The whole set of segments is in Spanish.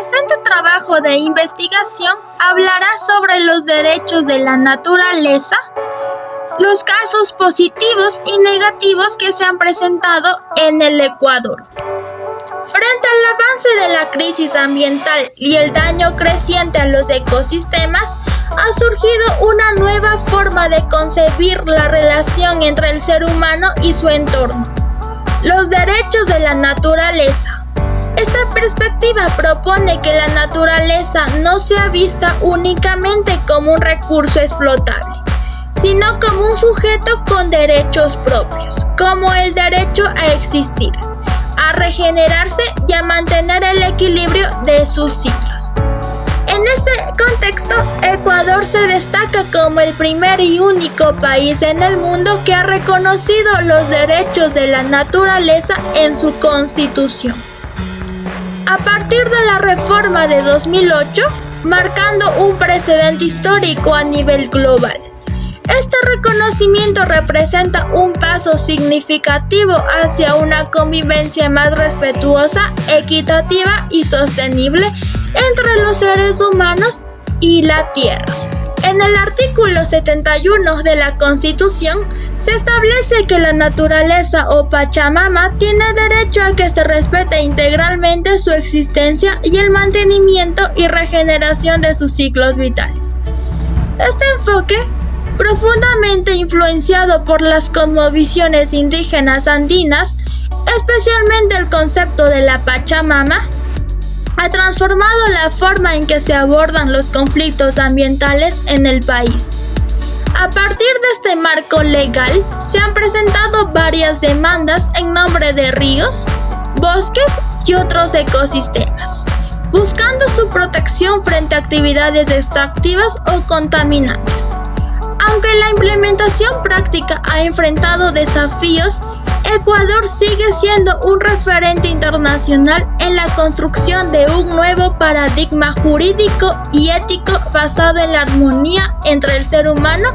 presente trabajo de investigación hablará sobre los derechos de la naturaleza, los casos positivos y negativos que se han presentado en el Ecuador. Frente al avance de la crisis ambiental y el daño creciente a los ecosistemas, ha surgido una nueva forma de concebir la relación entre el ser humano y su entorno: los derechos de la naturaleza. Esta perspectiva propone que la naturaleza no sea vista únicamente como un recurso explotable, sino como un sujeto con derechos propios, como el derecho a existir, a regenerarse y a mantener el equilibrio de sus ciclos. En este contexto, Ecuador se destaca como el primer y único país en el mundo que ha reconocido los derechos de la naturaleza en su constitución. A partir de la reforma de 2008, marcando un precedente histórico a nivel global. Este reconocimiento representa un paso significativo hacia una convivencia más respetuosa, equitativa y sostenible entre los seres humanos y la tierra. En el artículo 71 de la Constitución se establece que la naturaleza o Pachamama tiene derecho a que se respete integralmente su existencia y el mantenimiento y regeneración de sus ciclos vitales. Este enfoque, profundamente influenciado por las cosmovisiones indígenas andinas, especialmente el concepto de la Pachamama, ha transformado la forma en que se abordan los conflictos ambientales en el país. A partir de este marco legal, se han presentado varias demandas en nombre de ríos, bosques y otros ecosistemas, buscando su protección frente a actividades extractivas o contaminantes. Aunque la implementación práctica ha enfrentado desafíos, Ecuador sigue siendo un referente internacional en la construcción de un nuevo paradigma jurídico y ético basado en la armonía entre el ser humano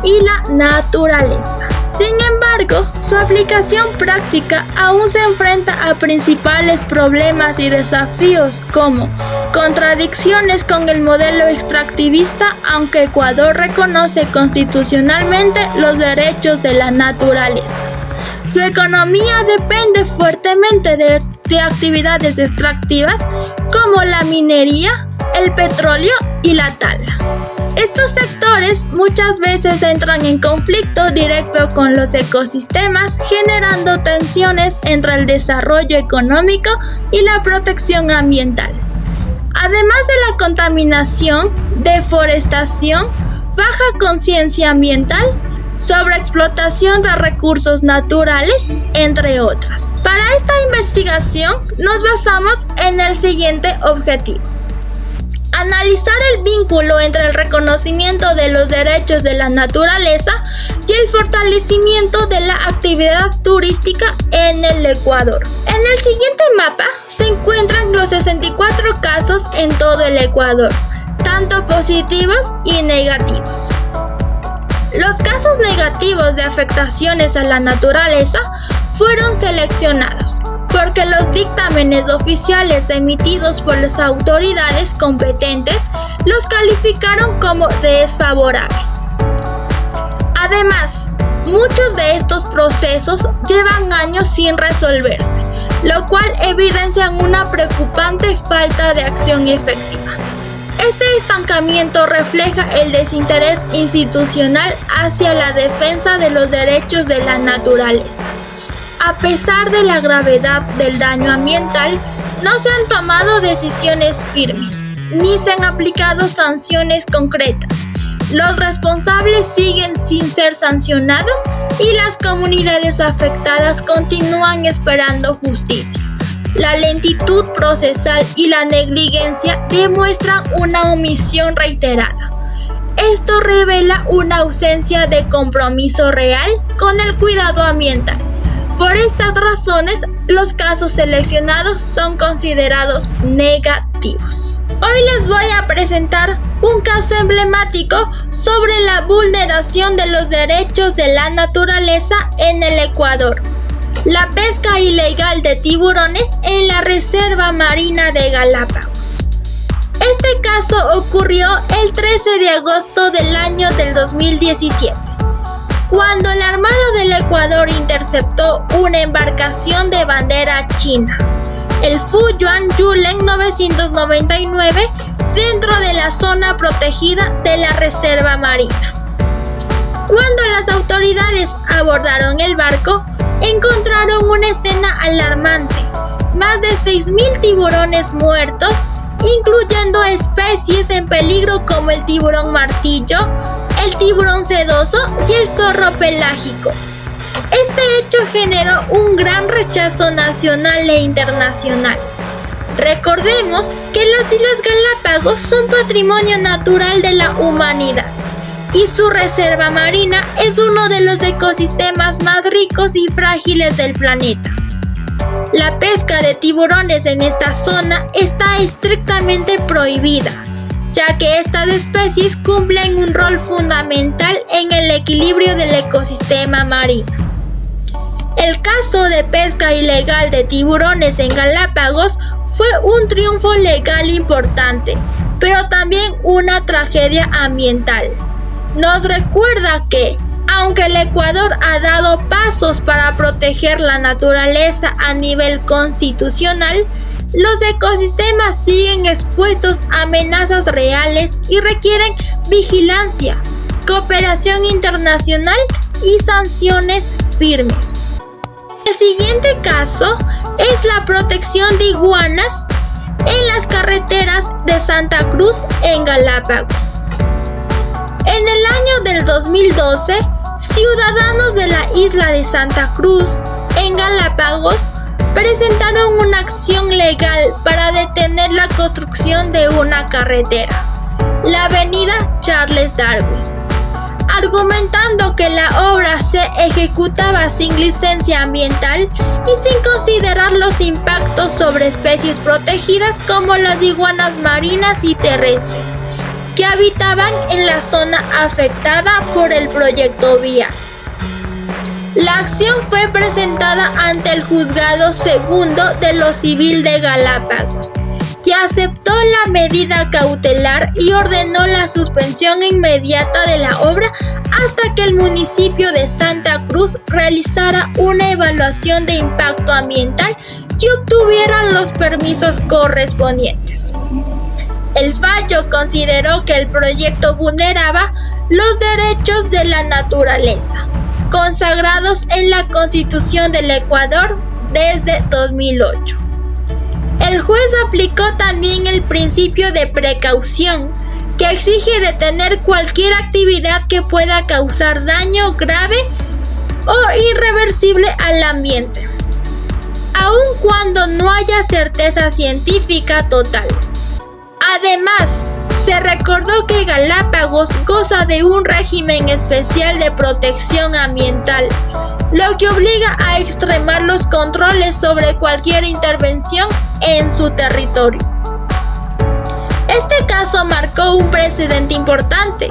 y la naturaleza. Sin embargo, su aplicación práctica aún se enfrenta a principales problemas y desafíos como contradicciones con el modelo extractivista, aunque Ecuador reconoce constitucionalmente los derechos de la naturaleza. Su economía depende fuertemente de actividades extractivas como la minería, el petróleo y la tala. Estos sectores muchas veces entran en conflicto directo con los ecosistemas, generando tensiones entre el desarrollo económico y la protección ambiental. Además de la contaminación, deforestación, baja conciencia ambiental, sobreexplotación de recursos naturales, entre otras. Para esta investigación nos basamos en el siguiente objetivo: analizar el vínculo entre el reconocimiento de los derechos de la naturaleza y el fortalecimiento de la actividad turística en el Ecuador. En el siguiente mapa se encuentran los 64 casos en todo el Ecuador, tanto positivos y negativos. Los casos negativos de afectaciones a la naturaleza fueron seleccionados porque los dictámenes oficiales emitidos por las autoridades competentes los calificaron como desfavorables. Además, muchos de estos procesos llevan años sin resolverse, lo cual evidencia una preocupante falta de acción efectiva. Este estancamiento refleja el desinterés institucional hacia la defensa de los derechos de la naturaleza. A pesar de la gravedad del daño ambiental, no se han tomado decisiones firmes, ni se han aplicado sanciones concretas. Los responsables siguen sin ser sancionados y las comunidades afectadas continúan esperando justicia. La lentitud procesal y la negligencia demuestran una omisión reiterada. Esto revela una ausencia de compromiso real con el cuidado ambiental. Por estas razones, los casos seleccionados son considerados negativos. Hoy les voy a presentar un caso emblemático sobre la vulneración de los derechos de la naturaleza en el Ecuador. La pesca ilegal de tiburones en la Reserva Marina de Galápagos. Este caso ocurrió el 13 de agosto del año del 2017, cuando la Armada del Ecuador interceptó una embarcación de bandera china, el Fuyuan Yulin 999, dentro de la zona protegida de la Reserva Marina. Cuando las autoridades abordaron el barco, encontraron una escena alarmante: más de 6.000 tiburones muertos, incluyendo especies en peligro como el tiburón martillo, el tiburón sedoso y el zorro pelágico. Este hecho generó un gran rechazo nacional e internacional. Recordemos que las Islas Galápagos son patrimonio natural de la humanidad y su reserva marina es uno de los ecosistemas más ricos y frágiles del planeta. La pesca de tiburones en esta zona está estrictamente prohibida, ya que estas especies cumplen un rol fundamental en el equilibrio del ecosistema marino. El caso de pesca ilegal de tiburones en Galápagos fue un triunfo legal importante, pero también una tragedia ambiental. Nos recuerda que, aunque el Ecuador ha dado pasos para proteger la naturaleza a nivel constitucional, los ecosistemas siguen expuestos a amenazas reales y requieren vigilancia, cooperación internacional y sanciones firmes. El siguiente caso es la protección de iguanas en las carreteras de Santa Cruz en Galápagos. En el año del 2012, ciudadanos de la isla de Santa Cruz en Galápagos presentaron una acción legal para detener la construcción de una carretera, la avenida Charles Darwin, argumentando que la obra se ejecutaba sin licencia ambiental y sin considerar los impactos sobre especies protegidas como las iguanas marinas y terrestres, que habitaban en la zona afectada por el proyecto vial. La acción fue presentada ante el Juzgado Segundo de lo Civil de Galápagos, que aceptó la medida cautelar y ordenó la suspensión inmediata de la obra hasta que el municipio de Santa Cruz realizara una evaluación de impacto ambiental y obtuviera los permisos correspondientes. El fallo consideró que el proyecto vulneraba los derechos de la naturaleza, consagrados en la Constitución del Ecuador desde 2008. El juez aplicó también el principio de precaución, que exige detener cualquier actividad que pueda causar daño grave o irreversible al ambiente, aun cuando no haya certeza científica total. Además, se recordó que Galápagos goza de un régimen especial de protección ambiental, lo que obliga a extremar los controles sobre cualquier intervención en su territorio. Este caso marcó un precedente importante,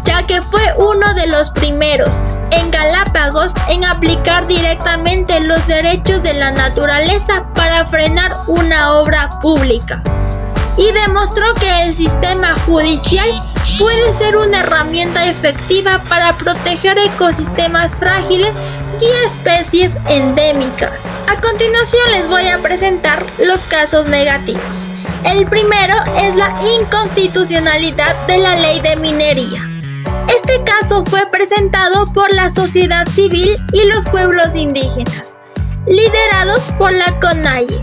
ya que fue uno de los primeros en Galápagos en aplicar directamente los derechos de la naturaleza para frenar una obra pública, y demostró que el sistema judicial puede ser una herramienta efectiva para proteger ecosistemas frágiles y especies endémicas. A continuación les voy a presentar los casos negativos. El primero es la inconstitucionalidad de la ley de minería. Este caso fue presentado por la sociedad civil y los pueblos indígenas, liderados por la CONAIE,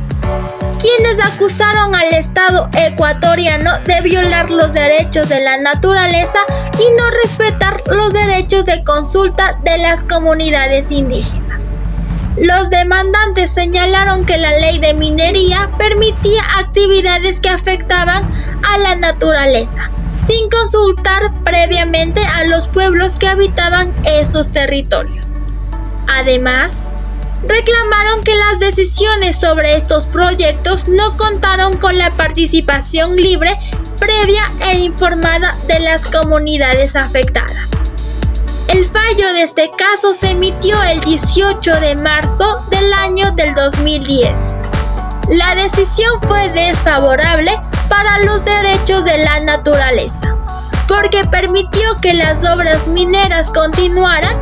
quienes acusaron al Estado ecuatoriano de violar los derechos de la naturaleza y no respetar los derechos de consulta de las comunidades indígenas. Los demandantes señalaron que la ley de minería permitía actividades que afectaban a la naturaleza, sin consultar previamente a los pueblos que habitaban esos territorios. Además, reclamaron que las decisiones sobre estos proyectos no contaron con la participación libre, previa e informada de las comunidades afectadas. El fallo de este caso se emitió el 18 de marzo del año del 2010. La decisión fue desfavorable para los derechos derechos de la naturaleza, porque permitió que las obras mineras continuaran.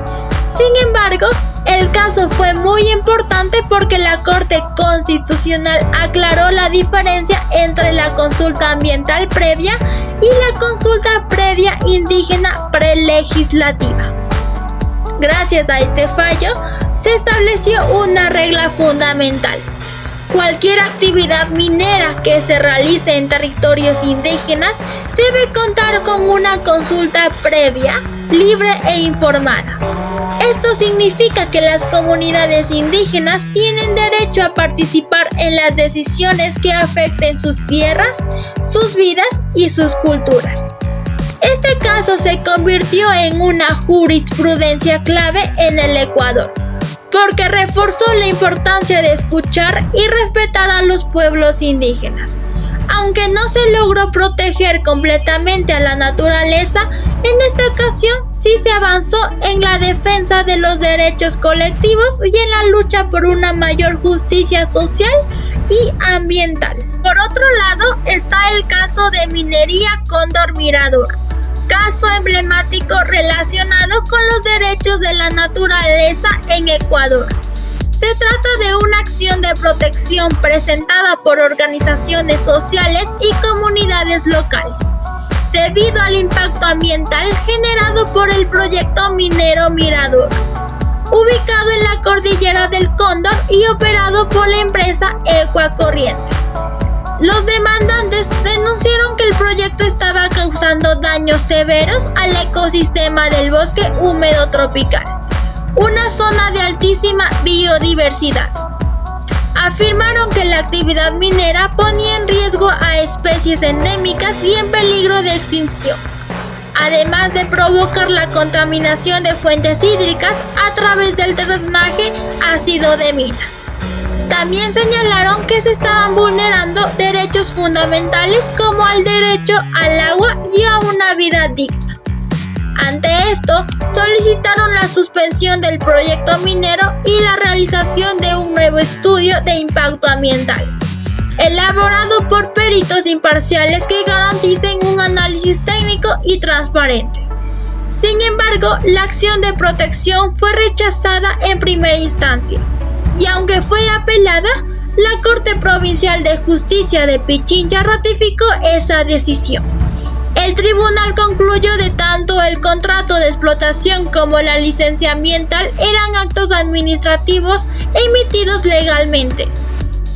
Sin embargo, el caso fue muy importante porque la Corte Constitucional aclaró la diferencia entre la consulta ambiental previa y la consulta previa indígena prelegislativa. Gracias a este fallo, se estableció una regla fundamental. Cualquier actividad minera que se realice en territorios indígenas debe contar con una consulta previa, libre e informada. Esto significa que las comunidades indígenas tienen derecho a participar en las decisiones que afecten sus tierras, sus vidas y sus culturas. Este caso se convirtió en una jurisprudencia clave en el Ecuador, porque reforzó la importancia de escuchar y respetar a los pueblos indígenas. Aunque no se logró proteger completamente a la naturaleza, en esta ocasión sí se avanzó en la defensa de los derechos colectivos y en la lucha por una mayor justicia social y ambiental. Por otro lado está el caso de minería Cóndor Mirador, caso emblemático relacionado con los derechos de la naturaleza en Ecuador. Se trata de una acción de protección presentada por organizaciones sociales y comunidades locales, debido al impacto ambiental generado por el proyecto minero Mirador, ubicado en la cordillera del Cóndor y operado por la empresa Ecuacorriente. Los demandantes denunciaron que el proyecto estaba causando daños severos al ecosistema del bosque húmedo tropical, una zona de altísima biodiversidad. Afirmaron que la actividad minera ponía en riesgo a especies endémicas y en peligro de extinción, además de provocar la contaminación de fuentes hídricas a través del drenaje ácido de mina. También señalaron que se estaban vulnerando derechos fundamentales como el derecho al agua y a una vida digna. Ante esto, solicitaron la suspensión del proyecto minero y la realización de un nuevo estudio de impacto ambiental, elaborado por peritos imparciales que garanticen un análisis técnico y transparente. Sin embargo, la acción de protección fue rechazada en primera instancia, y aunque fue apelada, la Corte Provincial de Justicia de Pichincha ratificó esa decisión. El tribunal concluyó que tanto el contrato de explotación como la licencia ambiental eran actos administrativos emitidos legalmente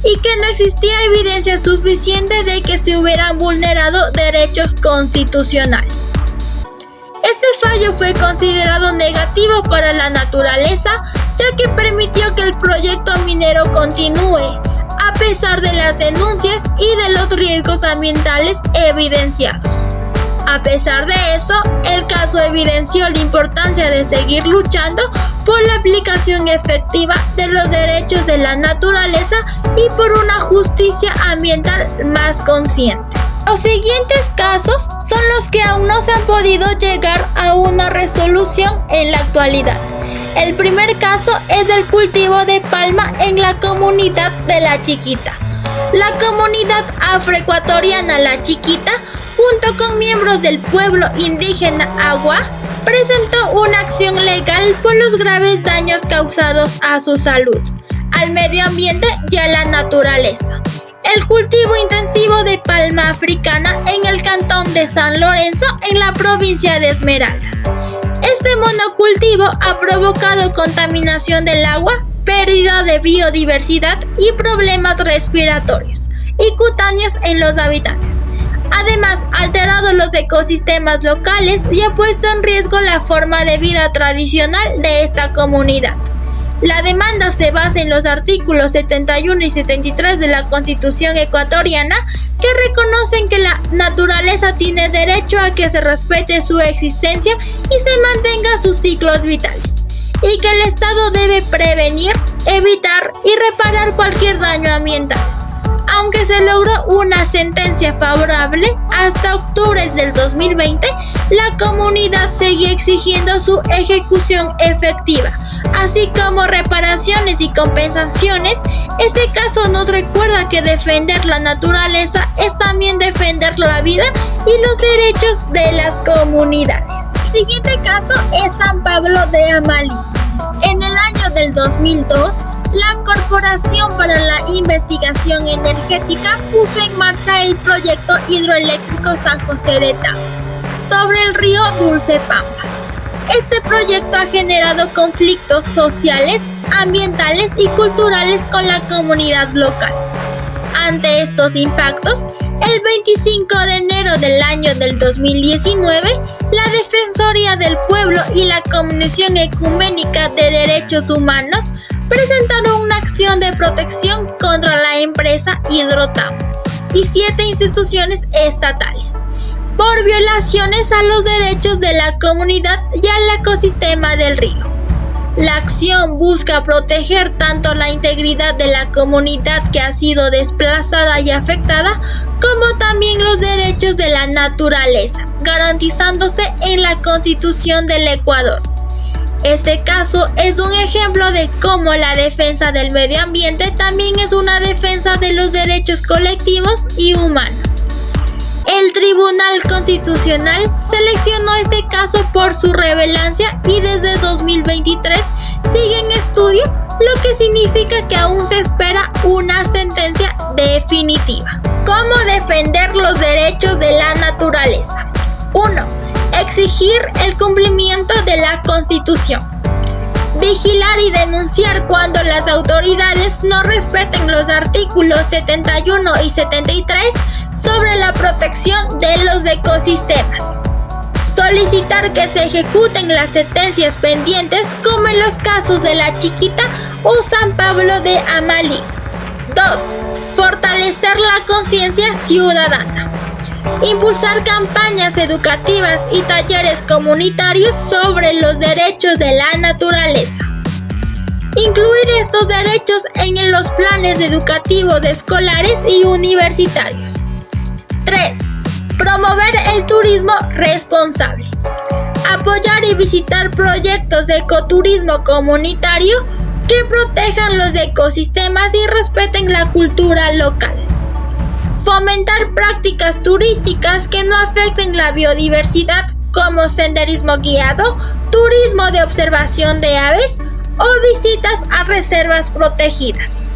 y que no existía evidencia suficiente de que se hubieran vulnerado derechos constitucionales. Este fallo fue considerado negativo para la naturaleza, ya que permitió que el proyecto minero continúe, a pesar de las denuncias y de los riesgos ambientales evidenciados. A pesar de eso, el caso evidenció la importancia de seguir luchando por la aplicación efectiva de los derechos de la naturaleza y por una justicia ambiental más consciente. Los siguientes casos son los que aún no se han podido llegar a una resolución en la actualidad. El primer caso es el cultivo de palma en la comunidad de La Chiquita. La comunidad afroecuatoriana La Chiquita, junto con miembros del pueblo indígena Agua, presentó una acción legal por los graves daños causados a su salud, al medio ambiente y a la naturaleza. El cultivo intensivo de palma africana en el cantón de San Lorenzo, en la provincia de Esmeraldas. Este monocultivo ha provocado contaminación del agua, pérdida de biodiversidad y problemas respiratorios y cutáneos en los habitantes. Además, ha alterado los ecosistemas locales y ha puesto en riesgo la forma de vida tradicional de esta comunidad. La demanda se basa en los artículos 71 y 73 de la Constitución ecuatoriana, que reconocen que la naturaleza tiene derecho a que se respete su existencia y se mantenga sus ciclos vitales, y que el Estado debe prevenir, evitar y reparar cualquier daño ambiental. Aunque se logró una sentencia favorable, hasta octubre del 2020, la comunidad seguía exigiendo su ejecución efectiva, así como reparaciones y compensaciones. Este caso nos recuerda que defender la naturaleza es también defender la vida y los derechos de las comunidades. El siguiente caso es San Pablo de Amalí. En el año del 2002, la Corporación para la Investigación Energética puso en marcha el proyecto hidroeléctrico San José de Tama, sobre el río Dulce Pampa. Este proyecto ha generado conflictos sociales, ambientales y culturales con la comunidad local. Ante estos impactos, el 25 de enero del año del 2019, la Defensoría del Pueblo y la Comisión Ecuménica de Derechos Humanos presentaron una acción de protección contra la empresa Hidrotama y 7 instituciones estatales por violaciones a los derechos de la comunidad y al ecosistema del río. La acción busca proteger tanto la integridad de la comunidad que ha sido desplazada y afectada, como también los derechos de la naturaleza, garantizándose en la Constitución del Ecuador. Este caso es un ejemplo de cómo la defensa del medio ambiente también es una defensa de los derechos colectivos y humanos. El Tribunal Constitucional seleccionó este caso por su relevancia y desde 2023 sigue en estudio, lo que significa que aún se espera una sentencia definitiva. ¿Cómo defender los derechos de la naturaleza? 1. Exigir el cumplimiento de la Constitución. Vigilar y denunciar cuando las autoridades no respeten los artículos 71 y 73 sobre la protección de los ecosistemas. Solicitar que se ejecuten las sentencias pendientes, como en los casos de La Chiquita o San Pablo de Amalí. 2. Fortalecer la conciencia ciudadana. Impulsar campañas educativas y talleres comunitarios sobre los derechos de la naturaleza. Incluir estos derechos en los planes educativos de escolares y universitarios. 3. Promover el turismo responsable. Apoyar y visitar proyectos de ecoturismo comunitario que protejan los ecosistemas y respeten la cultura local. Fomentar prácticas turísticas que no afecten la biodiversidad, como senderismo guiado, turismo de observación de aves o visitas a reservas protegidas.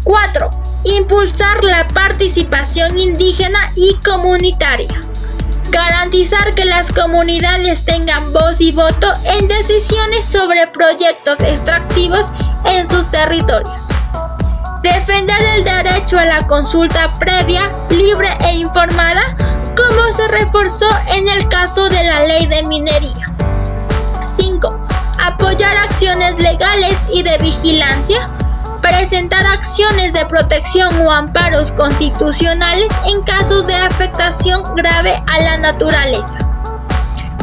4. Impulsar la participación indígena y comunitaria. Garantizar que las comunidades tengan voz y voto en decisiones sobre proyectos extractivos en sus territorios. Defender el derecho a la consulta previa, libre e informada, como se reforzó en el caso de la Ley de Minería. 5. Apoyar acciones legales y de vigilancia. Presentar acciones de protección o amparos constitucionales en casos de afectación grave a la naturaleza.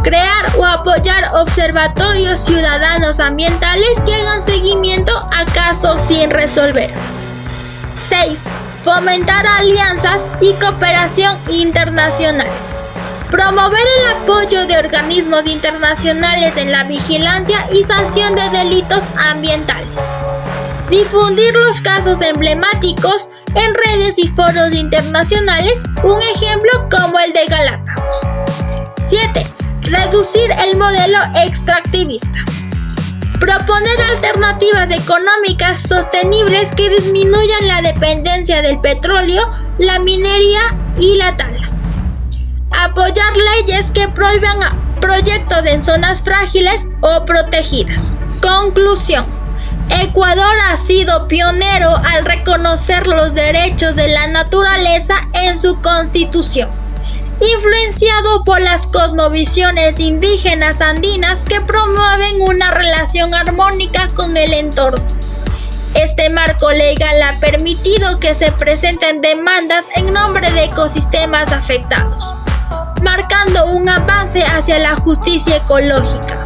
Crear o apoyar observatorios ciudadanos ambientales que hagan seguimiento a casos sin resolver. 6. Fomentar alianzas y cooperación internacional. Promover el apoyo de organismos internacionales en la vigilancia y sanción de delitos ambientales. Difundir los casos emblemáticos en redes y foros internacionales, un ejemplo como el de Galápagos. 7. Reducir el modelo extractivista. Proponer alternativas económicas sostenibles que disminuyan la dependencia del petróleo, la minería y la tala. Apoyar leyes que prohíban proyectos en zonas frágiles o protegidas. Conclusión. Ecuador ha sido pionero al reconocer los derechos de la naturaleza en su constitución, influenciado por las cosmovisiones indígenas andinas que promueven una relación armónica con el entorno. Este marco legal ha permitido que se presenten demandas en nombre de ecosistemas afectados, marcando un avance hacia la justicia ecológica.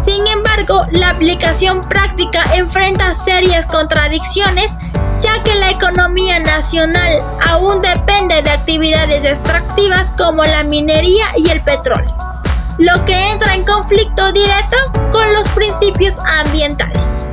Sin embargo, la aplicación práctica enfrenta serias contradicciones, ya que la economía nacional aún depende de actividades extractivas como la minería y el petróleo, lo que entra en conflicto directo con los principios ambientales.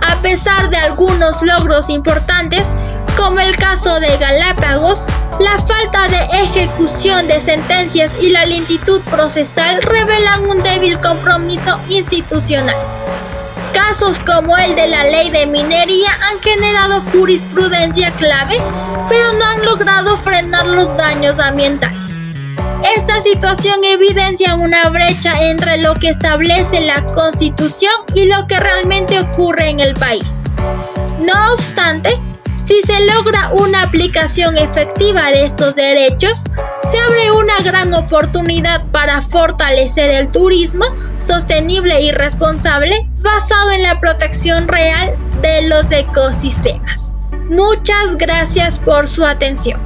A pesar de algunos logros importantes, como el caso de Galápagos, la falta de ejecución de sentencias y la lentitud procesal revelan un débil compromiso institucional. Casos como el de la ley de minería han generado jurisprudencia clave, pero no han logrado frenar los daños ambientales. Esta situación evidencia una brecha entre lo que establece la Constitución y lo que realmente ocurre en el país. No obstante, si se logra una aplicación efectiva de estos derechos, se abre una gran oportunidad para fortalecer el turismo sostenible y responsable basado en la protección real de los ecosistemas. Muchas gracias por su atención.